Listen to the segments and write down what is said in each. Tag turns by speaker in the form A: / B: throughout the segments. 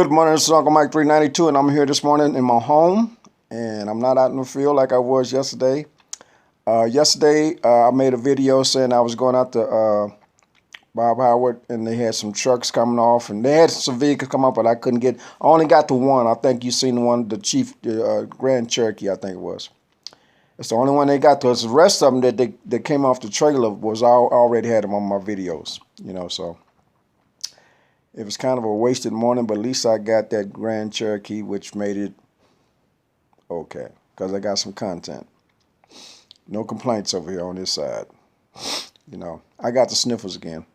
A: Good morning, this is Uncle Mike 392, and I'm here this morning in my home, and I'm not out in the field like I was yesterday. I made a video saying I was going out to Bob Howard, and they had some trucks coming off, and they had some vehicles come up, but I couldn't get. I only got to one. I think you seen the one, the Grand Cherokee, I think it was. It's the only one they got to. The rest of them that came off the trailer was already had them on my videos, so. It was kind of a wasted morning, but at least I got that Grand Cherokee, which made it okay, because I got some content. No complaints over here on this side. I got the sniffles again.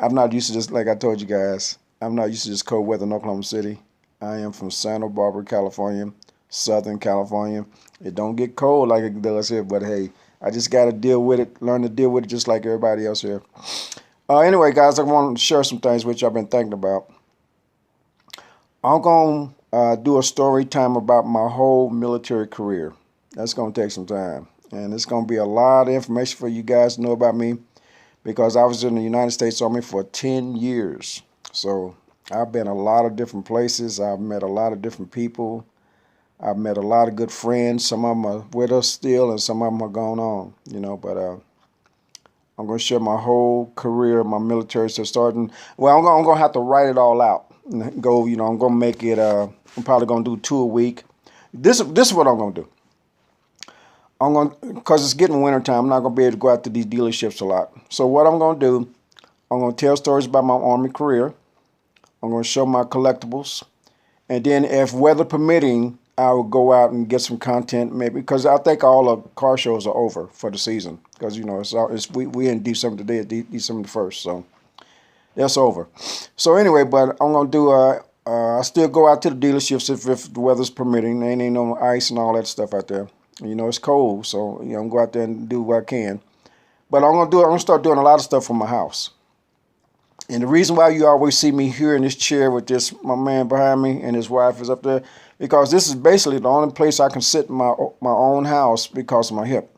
A: I'm not used to this, like I told you guys. I'm not used to this cold weather in Oklahoma City. I am from Santa Barbara, California, Southern California. It don't get cold like it does here, but hey, I just got to deal with it, learn to deal with it just like everybody else here. Anyway, guys, I want to share some things which I've been thinking about. I'm going to do a story time about my whole military career. That's going to take some time. And it's going to be a lot of information for you guys to know about me because I was in the United States Army for 10 years. So I've been a lot of different places. I've met a lot of different people. I've met a lot of good friends. Some of them are with us still and some of them are gone on, but I'm going to share my whole career, my military. So starting, well, I'm going to have to write it all out. Go, I'm going to make it, I'm probably going to do 2 a week. This is what I'm going to do. Because it's getting winter time, I'm not going to be able to go out to these dealerships a lot. So what I'm going to do, I'm going to tell stories about my Army career. I'm going to show my collectibles. And then if weather permitting, I will go out and get some content, maybe, because I think all the car shows are over for the season. Because, we in December today, December the 1st, so that's over. So anyway, but I'm going to do, I still go out to the dealerships if the weather's permitting. There ain't no ice and all that stuff out there. It's cold, so, I'm going to go out there and do what I can. But I'm going to start doing a lot of stuff from my house. And the reason why you always see me here in this chair with my man behind me and his wife is up there, because this is basically the only place I can sit in my own house because of my hip.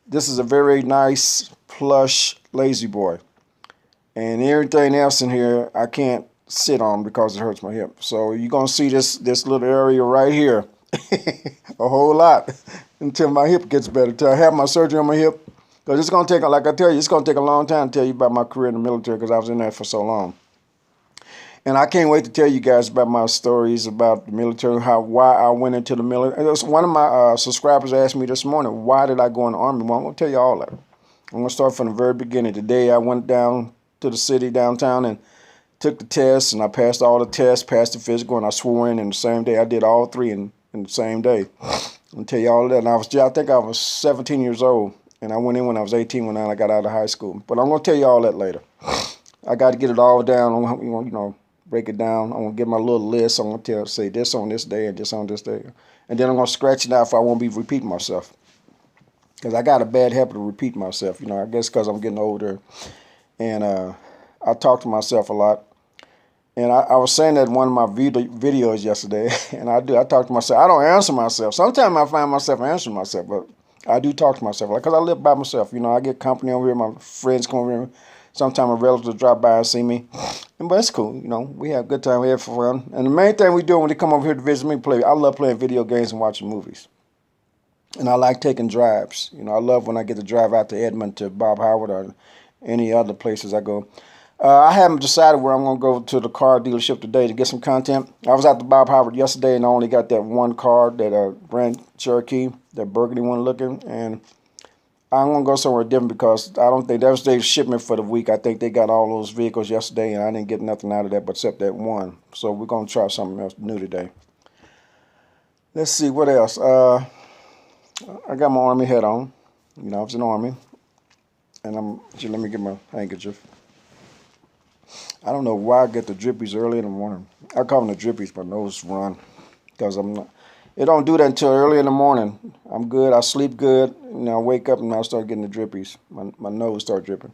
A: This is a very nice, plush, lazy boy. And everything else in here I can't sit on because it hurts my hip. So you're going to see this little area right here a whole lot until my hip gets better, until I have my surgery on my hip. Because it's going to take, like I tell you, it's going to take a long time to tell you about my career in the military because I was in there for so long. And I can't wait to tell you guys about my stories about the military, why I went into the military. One of my subscribers asked me this morning, why did I go in the Army? Well, I'm going to tell you all that. I'm going to start from the very beginning. Today I went down to the city downtown and took the tests, and I passed all the tests, passed the physical, and I swore in the same day. I did all three in the same day. I'll tell you all that. And I think I was 17 years old, and I went in when I was 18 when I got out of high school. But I'm going to tell you all that later. I got to get it all down, break it down. I'm going to get my little list. I'm going to say this on this day and this on this day. And then I'm going to scratch it out if I won't be repeating myself. Because I got a bad habit of repeating myself, I guess because I'm getting older. And I talk to myself a lot. And I was saying that in one of my videos yesterday, and I talk to myself. I don't answer myself. Sometimes I find myself answering myself, but I do talk to myself, because I live by myself. I get company over here. My friends come over here. Sometimes my relatives drop by and see me. But it's cool, we have a good time, we have fun. And the main thing we do when they come over here to visit me, I love playing video games and watching movies. And I like taking drives. I love when I get to drive out to Edmond, to Bob Howard, or any other places I go. I haven't decided where I'm going to go to the car dealership today to get some content. I was at the Bob Howard yesterday, and I only got that one car, that Grand Cherokee, that burgundy one looking. And I'm going to go somewhere different because I don't think that was their shipment for the week. I think they got all those vehicles yesterday, and I didn't get nothing out of that but except that one. So we're going to try something else new today. Let's see, what else? I got my Army hat on. I was in the Army. And let me get my handkerchief. I don't know why I get the drippies early in the morning. I call them the drippies, my nose run. Because it don't do that until early in the morning. I'm good, I sleep good, and I wake up and I start getting the drippies. My nose start dripping.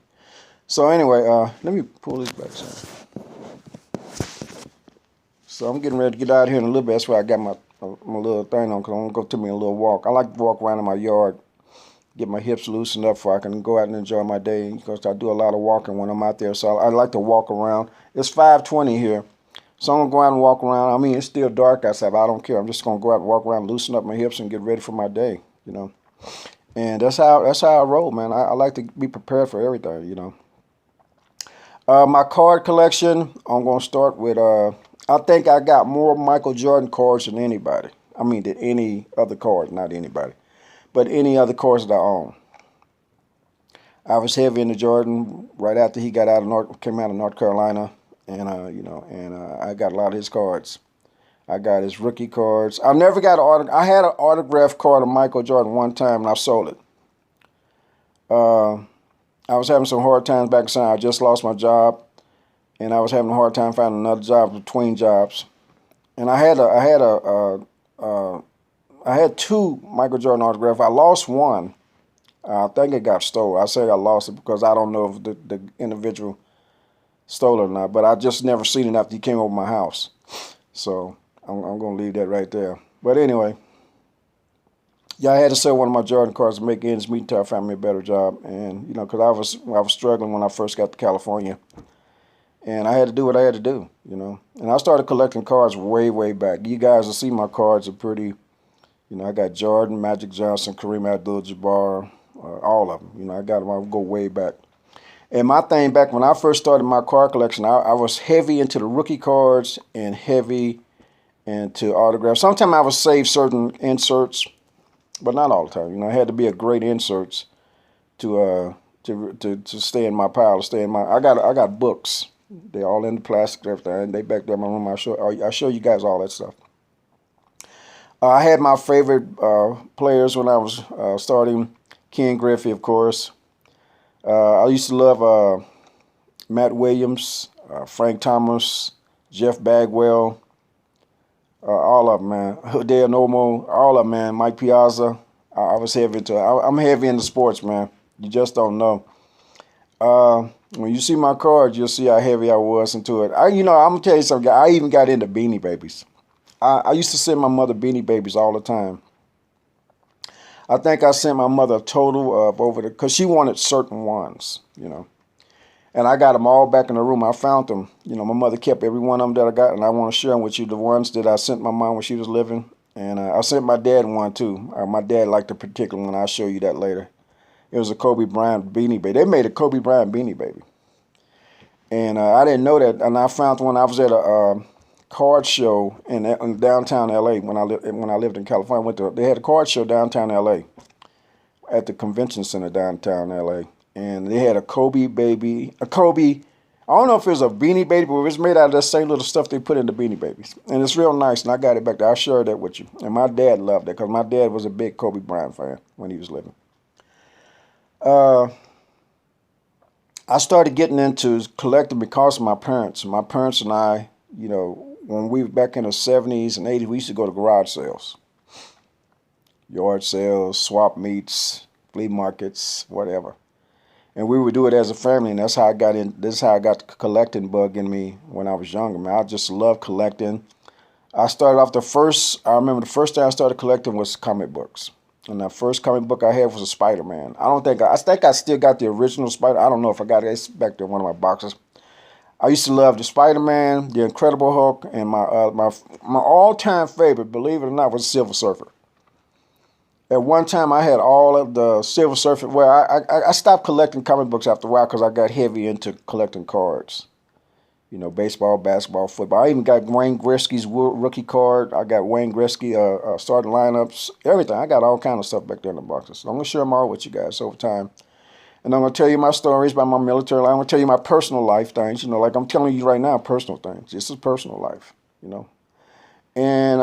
A: So anyway, let me pull this back some. So I'm getting ready to get out of here in a little bit. That's why I got my little thing on, because I'm going to go take me a little walk. I like to walk around in my yard, get my hips loosened up so I can go out and enjoy my day, because I do a lot of walking when I'm out there. So I like to walk around. It's 5:20 here. So I'm gonna go out and walk around. I mean, it's still dark outside, but I don't care. I'm just gonna go out and walk around, loosen up my hips, and get ready for my day. You know, and that's how I roll, man. I like to be prepared for everything. You know, my card collection. I'm gonna start with. I think I got more Michael Jordan cards than anybody. I mean, than any other card, not anybody, but any other cards that I own. I was heavy into Jordan right after he came out of North Carolina, and I got a lot of his cards. I got his rookie cards. I never got an autograph. I had an autographed card of Michael Jordan one time, and I sold it. Uh, I was having some hard times back then. I just lost my job, and I was having a hard time finding another job between jobs. And I had two Michael Jordan autographs. I lost one. I think it got stolen. I say I lost it because I don't know if the individual stole it or not. But I just never seen it after he came over my house. So I'm going to leave that right there. But anyway, yeah, I had to sell one of my Jordan cards to make ends meet until I found me a better job. And, you know, because I was struggling when I first got to California. And I had to do what I had to do, you know. And I started collecting cards way, way back. You guys will see my cards are pretty, you know, I got Jordan, Magic Johnson, Kareem Abdul-Jabbar, all of them. You know, I got them. I go way back. And my thing back when I first started my card collection, I was heavy into the rookie cards and heavy into autographs. Sometimes I would save certain inserts, but not all the time. You know, it had to be a great inserts to stay in my pile, to stay in my. I got books. They're all in the plastic, everything. They back there in my room. I show you guys all that stuff. I had my favorite players when I was starting. Ken Griffey, of course. I used to love Matt Williams, Frank Thomas, Jeff Bagwell, all of them, man. Hideo Nomo, all of them, man. Mike Piazza. I was heavy into. I'm heavy into sports, man. You just don't know. When you see my cards, you'll see how heavy I was into it. I'm gonna tell you something. I even got into Beanie Babies. I used to send my mother Beanie Babies all the time. I think I sent my mother a total of because she wanted certain ones, you know. And I got them all back in the room. I found them. You know, my mother kept every one of them that I got, and I want to share them with you. The ones that I sent my mom when she was living, and I sent my dad one too. My dad liked a particular one. I'll show you that later. It was a Kobe Bryant Beanie Baby. They made a Kobe Bryant Beanie Baby, and I didn't know that. And I found one. I was at a card show in downtown LA when I lived in California. They had a card show downtown LA at the convention center downtown LA, and they had a Kobe baby, a Kobe. I don't know if it was a Beanie Baby, but it was made out of that same little stuff they put in the Beanie Babies, and it's real nice. And I got it back there. I'll share that with you. And my dad loved it because my dad was a big Kobe Bryant fan when he was living. I started getting into collecting because of my parents. My parents and I, you know, when we were back in the 70s and 80s, we used to go to garage sales, yard sales, swap meets, flea markets, whatever. And we would do it as a family, and that's how I got in. This is how I got the collecting bug in me when I was younger, man. I just loved collecting. I remember the first time I started collecting was comic books. And the first comic book I had was a Spider-Man. I think I still got the original Spider. I don't know if I got it. It's back there in one of my boxes. I used to love the Spider-Man, the Incredible Hulk, and my all-time favorite, believe it or not, was Silver Surfer. At one time, I had all of the Silver Surfer. Well, I stopped collecting comic books after a while because I got heavy into collecting cards. You know, baseball, basketball, football. I even got Wayne Gretzky's rookie card. I got Wayne Gretzky starting lineups, everything. I got all kind of stuff back there in the boxes. So I'm going to share them all with you guys over time. And I'm going to tell you my stories about my military life. I'm going to tell you my personal life things, you know, like I'm telling you right now, personal things. This is personal life, you know. And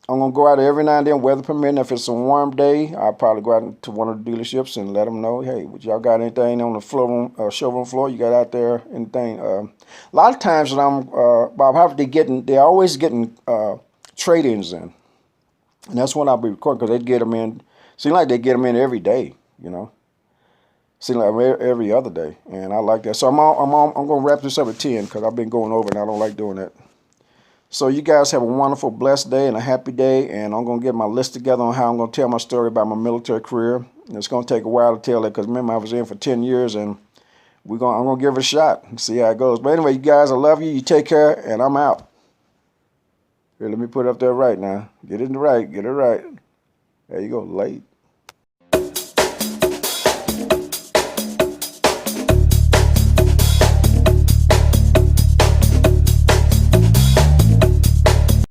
A: I'm going to go out every now and then, weather permitting. If it's a warm day, I'll probably go out to one of the dealerships and let them know, hey, y'all got anything on the showroom floor? You got out there anything? A lot of times when they're always getting trade-ins in. And that's when I'll be recording because they get them in. Seems like they get them in every day, you know. Seems like every other day. And I like that. So I'm going to wrap this up at 10 because I've been going over and I don't like doing that. So you guys have a wonderful, blessed day and a happy day. And I'm going to get my list together on how I'm going to tell my story about my military career. And it's going to take a while to tell it because remember I was in for 10 years and I'm going to give it a shot and see how it goes. But anyway, you guys, I love you. You take care and I'm out. Here, let me put it up there right now. Get it right. Get it right. There you go. Late.